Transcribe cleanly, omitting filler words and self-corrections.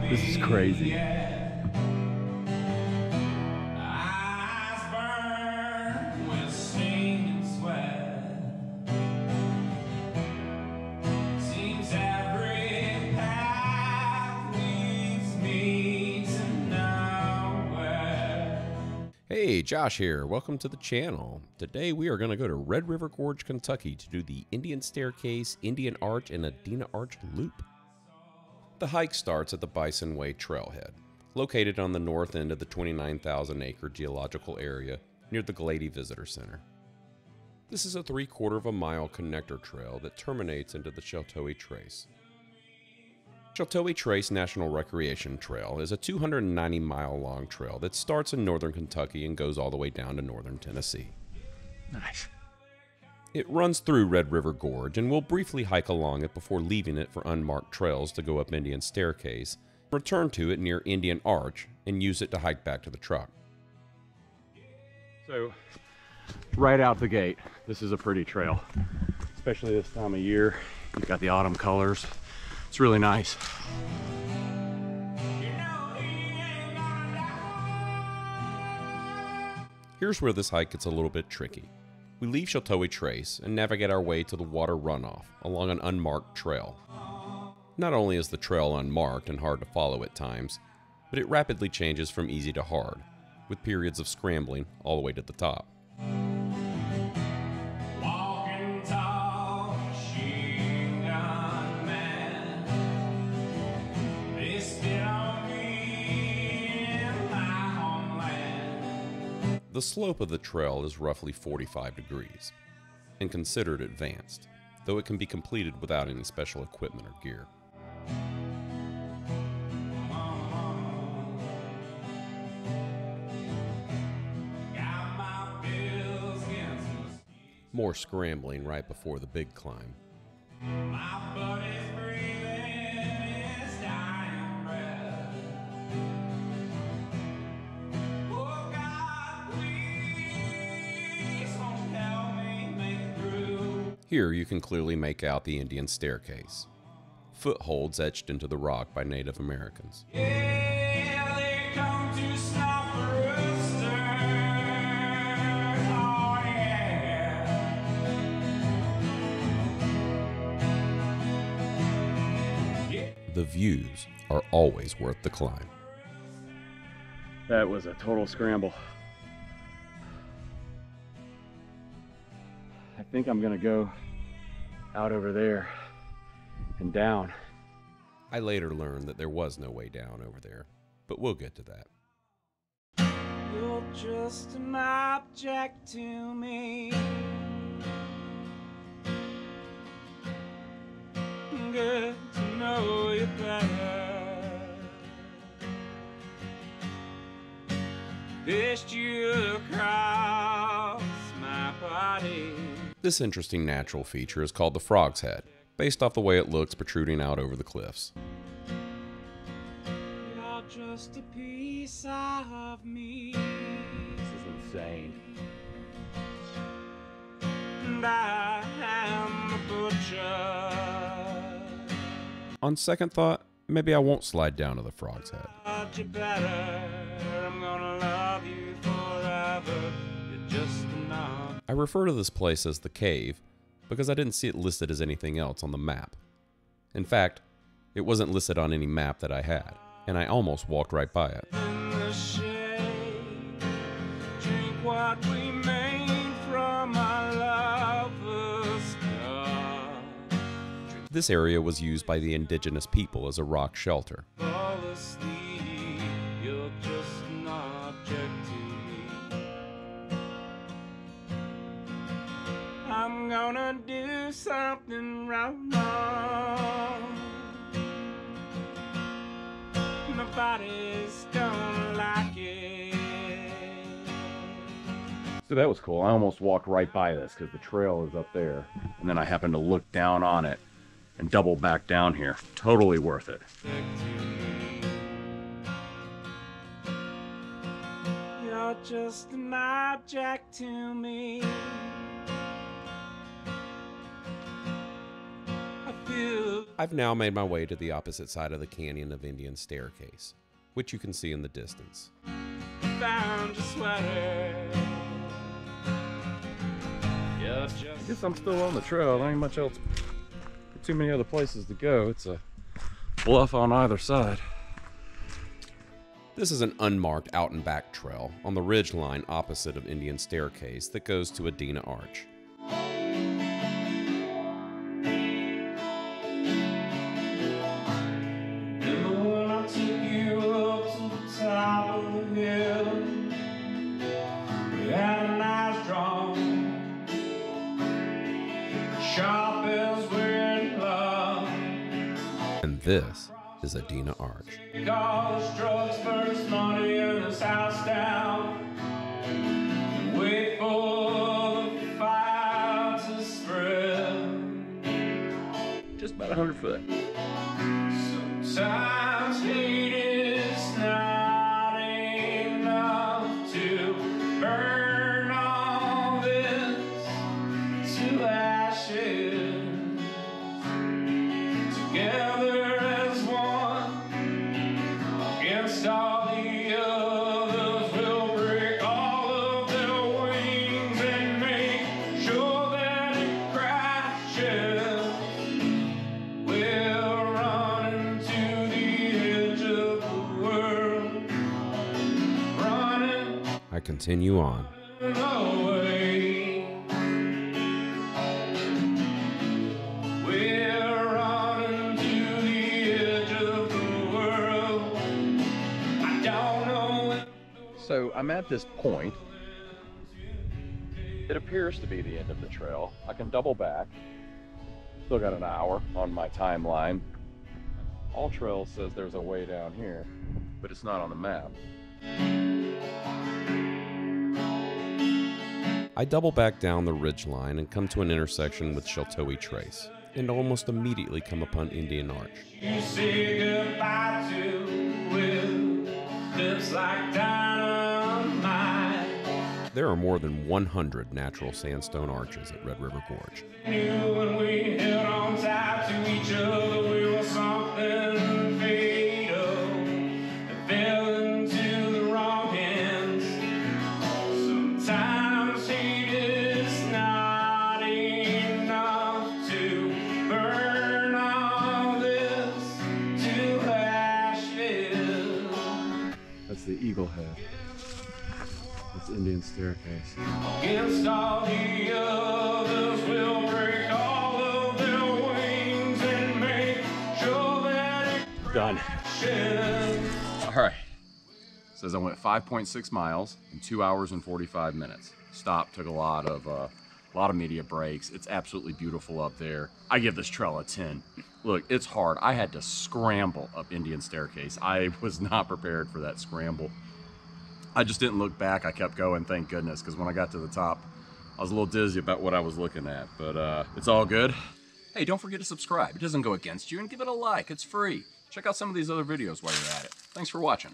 This is crazy. Hey, Josh here. Welcome to the channel. Today we are going to go to Red River Gorge, Kentucky to do the Indian Staircase, Indian Arch, and Adena Arch loop. The hike starts at the Bison Way Trailhead, located on the north end of the 29,000-acre geological area near the Gladie Visitor Center. This is a 3/4 mile connector trail that terminates into the Sheltowee Trace. Sheltowee Trace National Recreation Trail is a 290-mile-long trail that starts in northern Kentucky and goes all the way down to northern Tennessee. Nice. It runs through Red River Gorge, and we'll briefly hike along it before leaving it for unmarked trails to go up Indian Staircase, return to it near Indian Arch, and use it to hike back to the truck. So, right out the gate, this is a pretty trail, especially this time of year. You've got the autumn colors. It's really nice. Here's where this hike gets a little bit tricky. We leave Sheltowee Trace and navigate our way to the water runoff along an unmarked trail. Not only is the trail unmarked and hard to follow at times, but it rapidly changes from easy to hard, with periods of scrambling all the way to the top. The slope of the trail is roughly 45 degrees and considered advanced, though it can be completed without any special equipment or gear. More scrambling right before the big climb. Here you can clearly make out the Indian Staircase, footholds etched into the rock by Native Americans. Yeah, they come to stop the rooster. Oh, yeah. The views are always worth the climb. That was a total scramble. I think I'm gonna go out over there and down. I later learned that there was no way down over there, but we'll get to that. You're just an object to me. Good to know you better. Fished you across my body. This interesting natural feature is called the Frog's Head, based off the way it looks protruding out over the cliffs. You're just a piece of me. This is insane. And I am a butcher. On second thought, maybe I won't slide down to the Frog's Head. But you better. I'm gonna love you forever. You're just enough. I refer to this place as the Cave because I didn't see it listed as anything else on the map. In fact, it wasn't listed on any map that I had, and I almost walked right by it. In the shade, drink what we made from our lover's cup. This area was used by the indigenous people as a rock shelter. Fall asleep, you're just an object to me. I'm gonna do something wrong. Nobody's gonna like it. So that was cool. I almost walked right by this because the trail is up there. And then I happened to look down on it and double back down here. Totally worth it. You're just an object to me. I feel I've now made my way to the opposite side of the canyon of Indian Staircase, which you can see in the distance. Found your sweater. I guess I'm still on the trail. There ain't much else. Too many other places to go. It's a bluff on either side. This is an unmarked out and back trail on the ridge line opposite of Indian Staircase that goes to Adena Arch. And this is Adena Arch. College drugs, first money in this house down. Wait for the fire to spread. Just about 100 foot. Sometimes hate is not enough to burn all this to ashes. Together as one, against all the others, we'll break all of their wings and make sure that it crashes. We're running to the edge of the world, running I continue on. away. We're running to the edge of the world. I don't know when. So I'm at this point. It appears to be the end of the trail. I can double back. Still got an hour on my timeline. AllTrails says there's a way down here, but it's not on the map. I double back down the ridge line and come to an intersection with Sheltowee Trace, and almost immediately come upon Indian Arch. You say goodbye to with lips like dynamite. There are more than 100 natural sandstone arches at Red River Gorge. Knew when we held on tight to each other, we were something fatal that fell into the wrong hands. Sometimes hate is not enough to burn all this to ashes. That's the Eagle Head. That's Indian Staircase. Against all the others, we'll break all of their wings and make sure that it Done. crashes. All right. Says I went 5.6 miles in 2 hours and 45 minutes. Stopped, took a lot of media breaks. It's absolutely beautiful up there. I give this trail a 10. Look, it's hard. I had to scramble up Indian Staircase. I was not prepared for that scramble. I just didn't look back. I kept going, thank goodness, because when I got to the top, I was a little dizzy about what I was looking at, but it's all good. Hey, don't forget to subscribe. It doesn't go against you, and give it a like. It's free. Check out some of these other videos while you're at it. Thanks for watching.